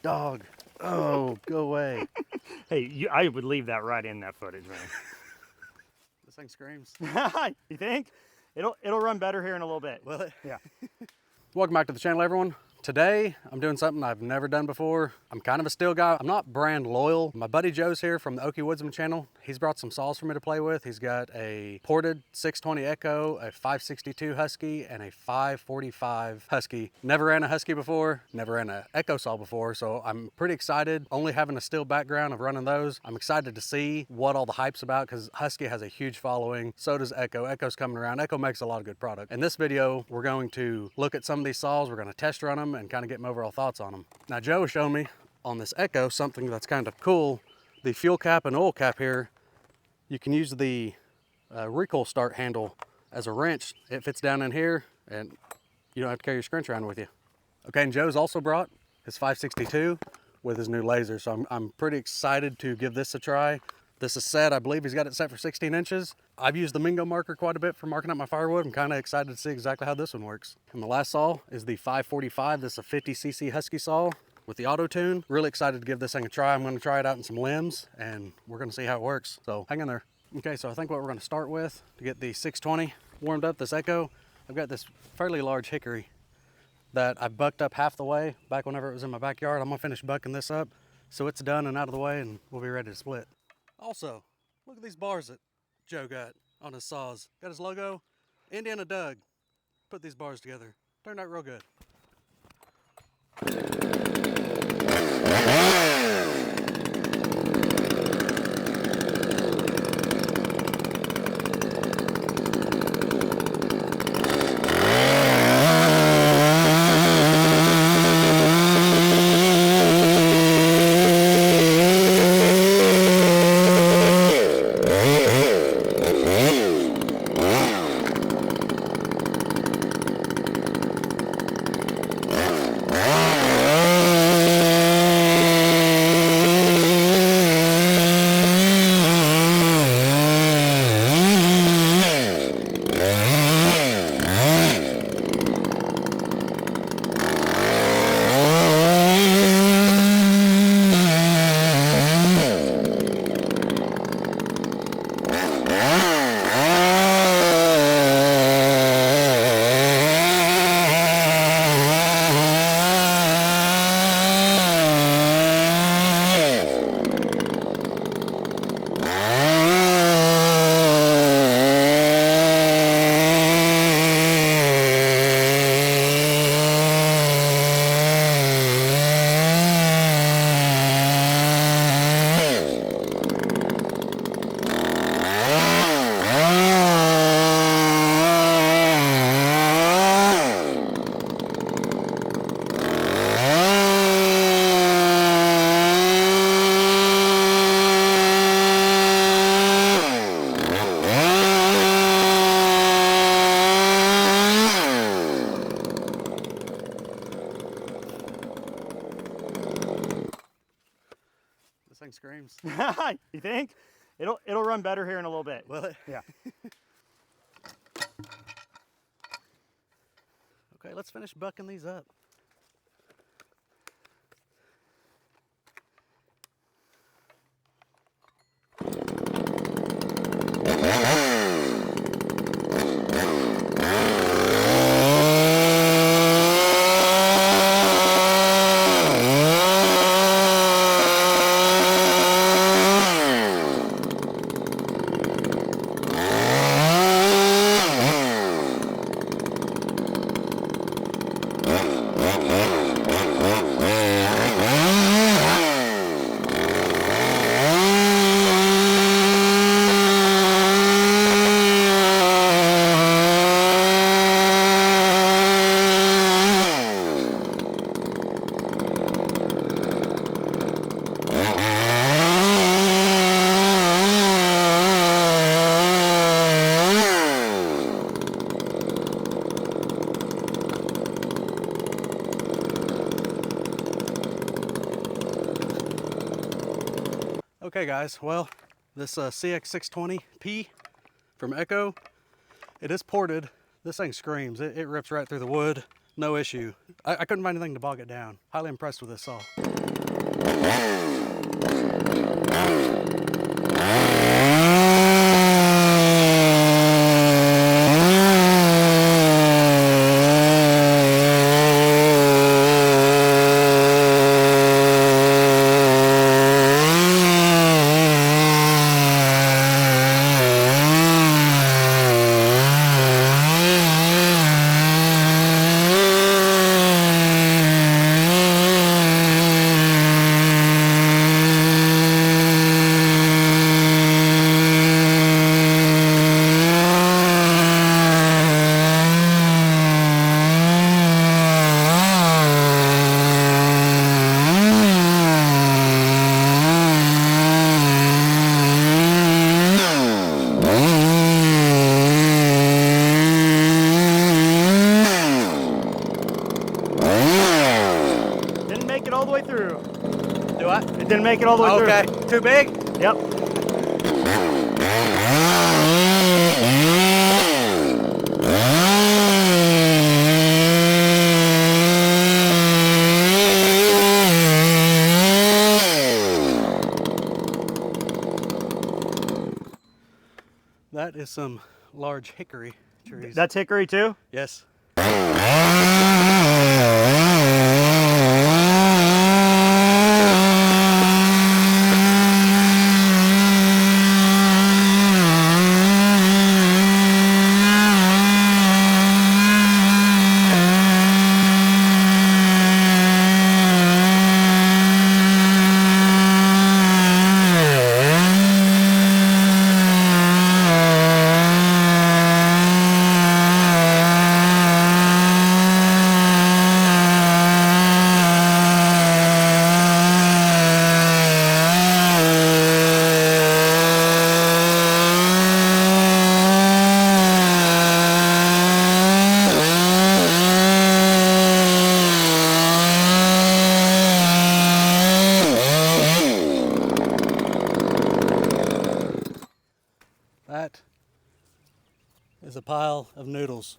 dog. Oh, go away. Hey, I would leave that right in that footage, man. This thing screams. You think? It'll run better here in a little bit. Will it? Yeah. Welcome back to the channel, everyone. Today, I'm doing something I've never done before. I'm kind of a Stihl guy. I'm not brand loyal. My buddy Joe's here from the Okie Woodsman channel. He's brought some saws for me to play with. He's got a ported 620 Echo, a 562 Husky, and a 545 Husky. Never ran a Husky before, never ran an Echo saw before, so I'm pretty excited. Only having a Stihl background of running those, I'm excited to see what all the hype's about because Husky has a huge following. So does Echo. Echo's coming around. Echo makes a lot of good product. In this video, we're going to look at some of these saws. We're going to test run them and kind of get my overall thoughts on them. Now, Joe was showing me on this Echo something that's kind of cool. The fuel cap and oil cap here, you can use the recoil start handle as a wrench. It fits down in here and you don't have to carry your scrunch around with you. Okay, and Joe's also brought his 562 with his new laser. So I'm pretty excited to give this a try. This is set, I believe he's got it set for 16 inches. I've used the Mingo marker quite a bit for marking up my firewood. I'm kind of excited to see exactly how this one works. And the last saw is the 545. This is a 50cc Husky saw with the auto tune. Really excited to give this thing a try. I'm going to try it out in some limbs and we're going to see how it works. So hang in there. Okay, so I think what we're going to start with to get the 620 warmed up, this Echo, I've got this fairly large hickory that I bucked up half the way back whenever it was in my backyard. I'm going to finish bucking this up so it's done and out of the way and we'll be ready to split. Also, look at these bars that Joe got on his saws. Got his logo, Indiana Doug. Put these bars together. Turned out real good. This thing screams. You think? It'll run better here in a little bit. Will it? Yeah. Okay, let's finish bucking these up. Okay guys, well, this CX620P from Echo, it is ported. This thing screams. It rips right through the wood, no issue. I couldn't find anything to bog it down. Highly impressed with this saw. All the way through. Do I? It didn't make it all the way through. Okay. Too big? Yep. That is some large hickory trees. That's hickory too? Yes. That is a pile of noodles.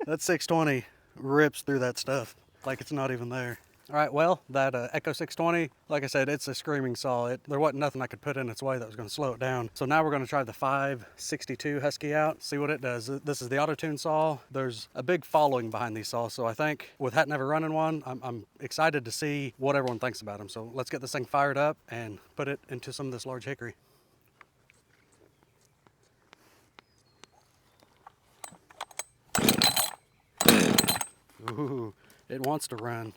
That 620 rips through that stuff like it's not even there. All right, well, that Echo 620, like I said, it's a screaming saw. There wasn't nothing I could put in its way that was going to slow it down. So now we're going to try the 562 Husky out, see what it does. This is the auto-tune saw. There's a big following behind these saws, so I think with Hat never running one, I'm excited to see what everyone thinks about them. So let's get this thing fired up and put it into some of this large hickory. Ooh, it wants to run.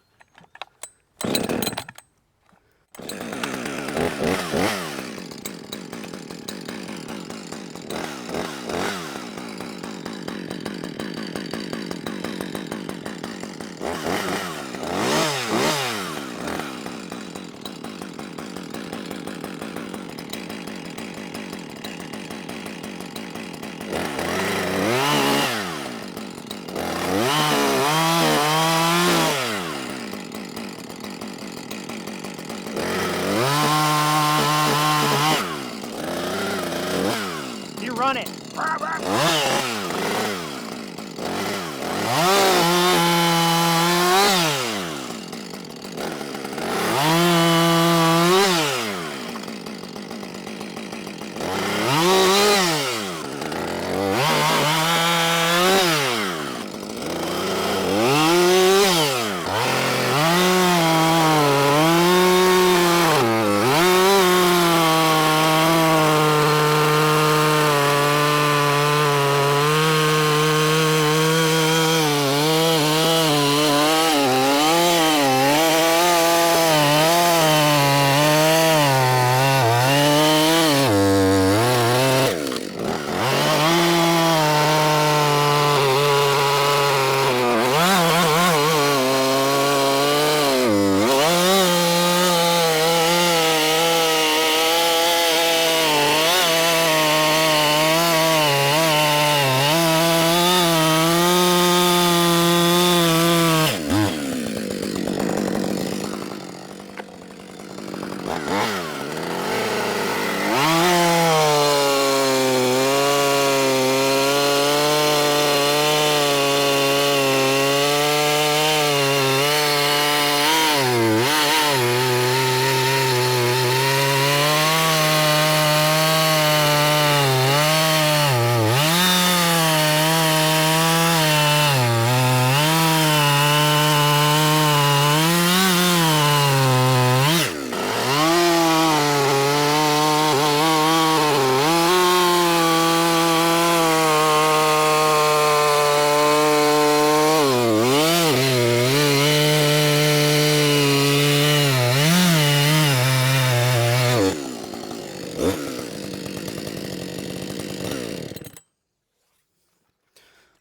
Run it.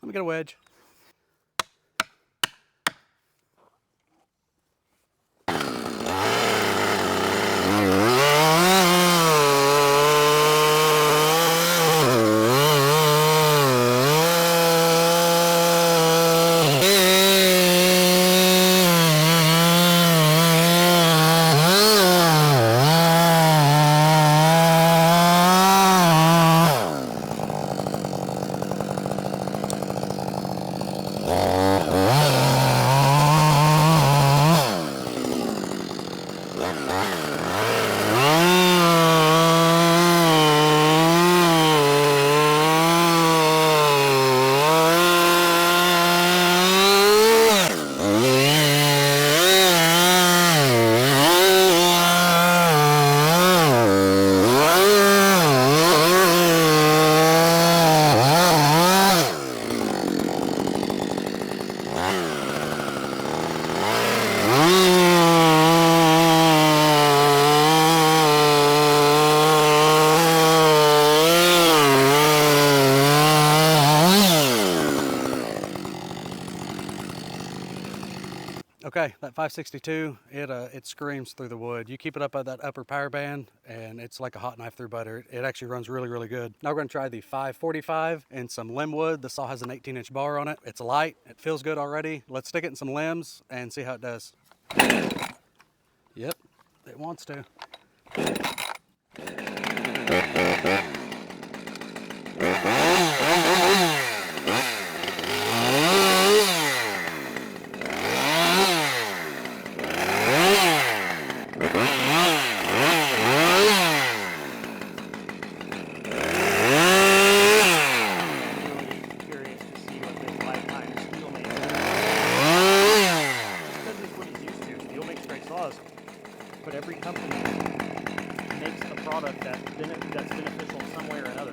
me get a wedge. Okay, that 562, it screams through the wood. You keep it up at that upper power band, and it's like a hot knife through butter. It actually runs really, really good. Now we're gonna try the 545 in some limb wood. The saw has an 18-inch bar on it. It's light, it feels good already. Let's stick it in some limbs and see how it does. Yep, it wants to. But every company makes a product that's beneficial in some way or another.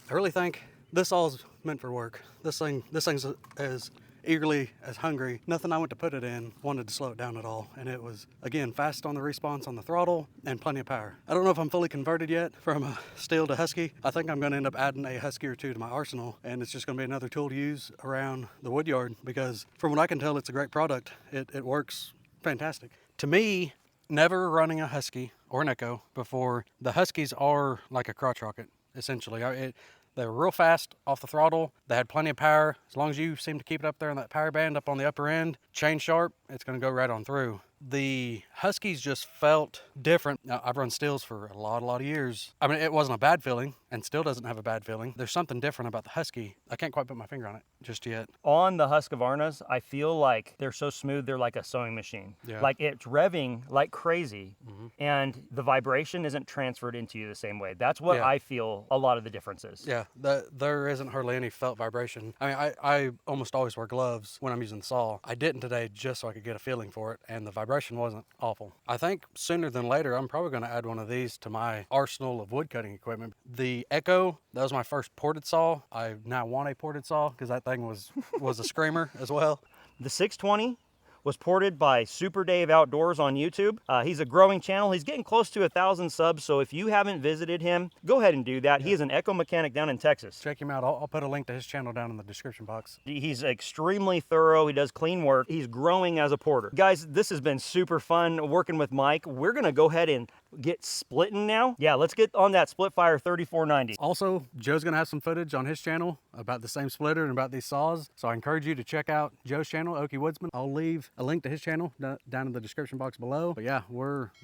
I really think this saw's meant for work. This thing's as eagerly as hungry. Nothing I went to put it in wanted to slow it down at all. And it was, again, fast on the response on the throttle and plenty of power. I don't know if I'm fully converted yet from a Stihl to Husky. I think I'm gonna end up adding a Husky or two to my arsenal, and it's just gonna be another tool to use around the wood yard, because from what I can tell, it's a great product. It works fantastic. To me, never running a Husky or an Echo before, the Huskies are like a crotch rocket, essentially. They were real fast off the throttle. They had plenty of power. As long as you seem to keep it up there in that power band up on the upper end, chain sharp, it's gonna go right on through. The Huskies just felt different. Now, I've run Stihls for a lot of years. I mean, it wasn't a bad feeling and still doesn't have a bad feeling. There's something different about the Husky. I can't quite put my finger on it just yet. On the Husqvarnas, I feel like they're so smooth, they're like a sewing machine. Yeah. Like it's revving like crazy, and the vibration isn't transferred into you the same way. That's what I feel a lot of the difference is. Yeah, there isn't hardly any felt vibration. I mean, I almost always wear gloves when I'm using the saw. I didn't today just so I could get a feeling for it, and the vibration wasn't awful. I think sooner than later, I'm probably going to add one of these to my arsenal of wood cutting equipment. The Echo, that was my first ported saw. I now want a ported saw because that thing was a screamer as well. The 620 was ported by Super Dave Outdoors on YouTube. He's a growing channel. He's getting close to 1,000 subs, so if you haven't visited him, go ahead and do that. He is an echo mechanic down in Texas. Check him out. I'll put a link to his channel down in the description box. He's extremely thorough. He does clean work. He's growing as a porter. Guys, this has been super fun working with Mike. We're gonna go ahead and get splitting now. Yeah, let's get on that Splitfire 3490. Also, Joe's gonna have some footage on his channel about the same splitter and about these saws. So I encourage you to check out Joe's channel, Okie Woodsman. I'll leave a link to his channel down in the description box below. But yeah,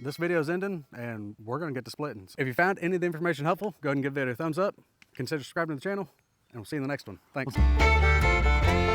this video's ending and we're gonna get to splitting. If you found any of the information helpful, go ahead and give the video a thumbs up. Consider subscribing to the channel and we'll see you in the next one. Thanks.